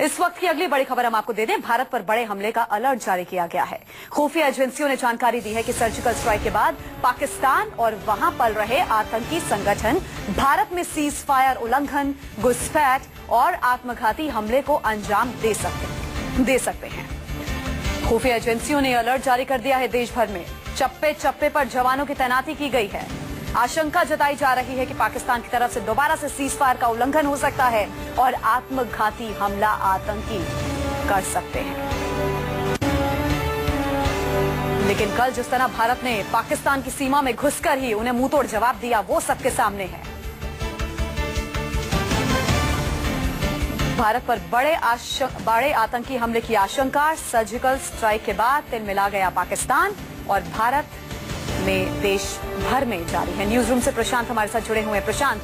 इस वक्त की अगली बड़ी खबर हम आपको दे दें। भारत पर बड़े हमले का अलर्ट जारी किया गया है। खुफिया एजेंसियों ने जानकारी दी है कि सर्जिकल स्ट्राइक के बाद पाकिस्तान और वहां पल रहे आतंकी संगठन भारत में सीज फायर उल्लंघन, घुसपैठ और आत्मघाती हमले को अंजाम दे सकते हैं। खुफिया एजेंसियों ने अलर्ट जारी कर दिया है। देश भर में चप्पे चप्पे पर जवानों की तैनाती की गई है। आशंका जताई जा रही है कि पाकिस्तान की तरफ से दोबारा से सीज फायर का उल्लंघन हो सकता है और आत्मघाती हमला आतंकी कर सकते हैं। लेकिन कल जिस तरह भारत ने पाकिस्तान की सीमा में घुसकर ही उन्हें मुंहतोड़ जवाब दिया, वो सबके सामने है। भारत पर बड़े आतंकी हमले की आशंका। सर्जिकल स्ट्राइक के बाद तिलमिला गया पाकिस्तान और भारत में देश भर में जारी है। न्यूज रूम से प्रशांत हमारे साथ जुड़े हुए हैं। प्रशांत,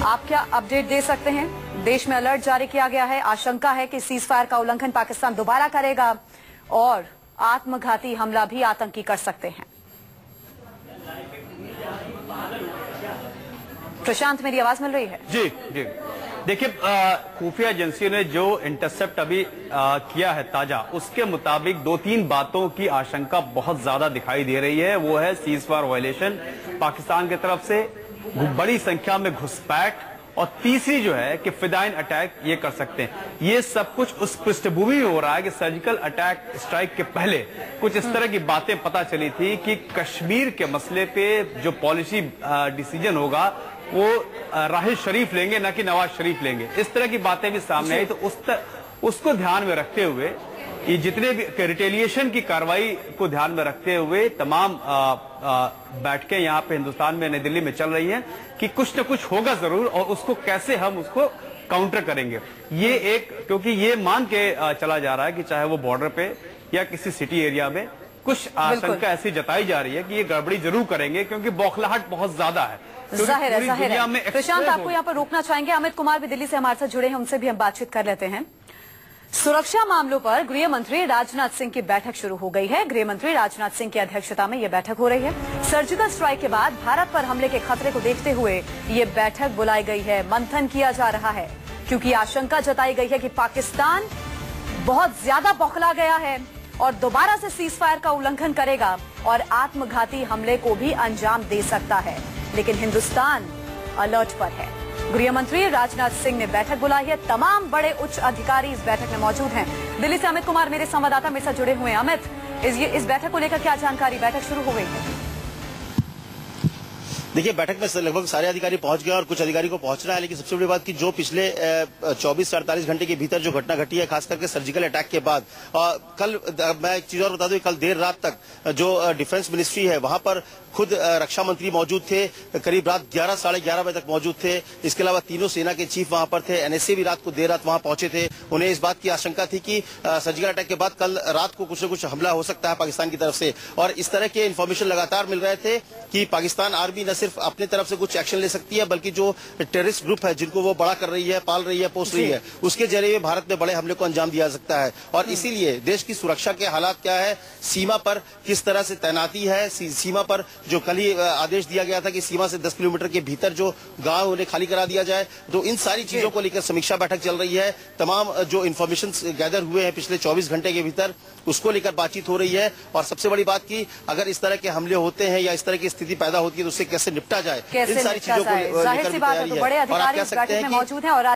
आप क्या अपडेट दे सकते हैं? देश में अलर्ट जारी किया गया है। आशंका है कि सीज फायर का उल्लंघन पाकिस्तान दोबारा करेगा और आत्मघाती हमला भी आतंकी कर सकते हैं। प्रशांत, मेरी आवाज मिल रही है? जी जी। देखिए, खुफिया एजेंसी ने जो इंटरसेप्ट अभी किया है ताजा, उसके मुताबिक 2-3 बातों की आशंका बहुत ज्यादा दिखाई दे रही है। वो है सीज फायर वायलेशन पाकिस्तान की तरफ से, बड़ी संख्या में घुसपैठ, और तीसरी जो है कि फिदाइन अटैक ये कर सकते हैं। ये सब कुछ उस पृष्ठभूमि में हो रहा है कि सर्जिकल अटैक स्ट्राइक के पहले कुछ इस तरह की बातें पता चली थी कि कश्मीर के मसले पे जो पॉलिसी डिसीजन होगा वो राहिल शरीफ लेंगे, न कि नवाज शरीफ लेंगे। इस तरह की बातें भी सामने आई। तो उसको ध्यान में रखते हुए ये जितने भी रिटेलिएशन की कार्रवाई को ध्यान में रखते हुए तमाम बैठकें यहाँ पे हिंदुस्तान में, नई दिल्ली में चल रही हैं कि कुछ न कुछ होगा जरूर और उसको कैसे हम उसको काउंटर करेंगे। ये एक, क्योंकि ये मान के चला जा रहा है कि चाहे वो बॉर्डर पे या किसी सिटी एरिया में कुछ आशंका ऐसी जताई जा रही है कि ये गड़बड़ी जरूर करेंगे, क्योंकि बौखलाहट बहुत ज्यादा है। जाहिर है। प्रशांत, आपको यहाँ पर रोकना चाहेंगे। अमित कुमार भी दिल्ली से हमारे साथ जुड़े हैं, उनसे भी हम बातचीत कर लेते हैं। सुरक्षा मामलों पर गृह मंत्री राजनाथ सिंह की बैठक शुरू हो गई है। गृह मंत्री राजनाथ सिंह की अध्यक्षता में यह बैठक हो रही है। सर्जिकल स्ट्राइक के बाद भारत पर हमले के खतरे को देखते हुए ये बैठक बुलाई गई है। मंथन किया जा रहा है क्योंकि आशंका जताई गई है कि पाकिस्तान बहुत ज्यादा बौखला गया है और दोबारा से सीज फायर का उल्लंघन करेगा और आत्मघाती हमले को भी अंजाम दे सकता है। लेकिन हिंदुस्तान अलर्ट पर है। गृह मंत्री राजनाथ सिंह ने बैठक बुलाई है। तमाम बड़े उच्च अधिकारी इस बैठक में मौजूद हैं। दिल्ली से अमित कुमार मेरे संवाददाता मेरे साथ जुड़े हुए हैं। अमित, इस बैठक को लेकर क्या जानकारी? बैठक शुरू हो गई है। देखिए, बैठक में लगभग सारे अधिकारी पहुंच गए और कुछ अधिकारी को पहुंचना है। लेकिन सबसे बड़ी बात कि जो पिछले 24 से 48 घंटे के भीतर जो घटना घटी है, खास करके सर्जिकल अटैक के बाद, कल मैं एक चीज और बता दूं, कल देर रात तक जो डिफेंस मिनिस्ट्री है वहां पर खुद रक्षा मंत्री मौजूद थे। करीब रात 11 साढ़े 11 बजे तक मौजूद थे। इसके अलावा तीनों सेना के चीफ वहां पर थे। एनएसए भी रात को देर रात वहां पहुंचे थे। उन्हें इस बात की आशंका थी कि सर्जिकल अटैक के बाद कल रात को कुछ न कुछ हमला हो सकता है पाकिस्तान की तरफ से, और इस तरह के इन्फॉर्मेशन लगातार मिल रहे थे कि पाकिस्तान आर्मी न सिर्फ अपने तरफ से कुछ एक्शन ले सकती है, बल्कि जो टेररिस्ट ग्रुप है जिनको वो बड़ा कर रही है, पाल रही है, पोस रही है, उसके जरिए भारत में बड़े हमले को अंजाम दिया सकता है। और इसीलिए देश की सुरक्षा के हालात क्या है, सीमा पर किस तरह से तैनाती है, सीमा पर जो कल ही आदेश दिया गया था कि सीमा से 10 किलोमीटर के भीतर जो गांव उन्हें खाली करा दिया जाए, तो इन सारी चीजों को लेकर समीक्षा बैठक चल रही है। तमाम जो इन्फॉर्मेशन गैदर हुए हैं पिछले 24 घंटे के भीतर, उसको लेकर बातचीत हो रही है। और सबसे बड़ी बात की, अगर इस तरह के हमले होते हैं या इस तरह की स्थिति पैदा होती है तो उससे कैसे निपटा जाए, इन सारी चीजों को लेकर भी तैयारी है। बड़े अधिकारी बैठक में मौजूद हैं और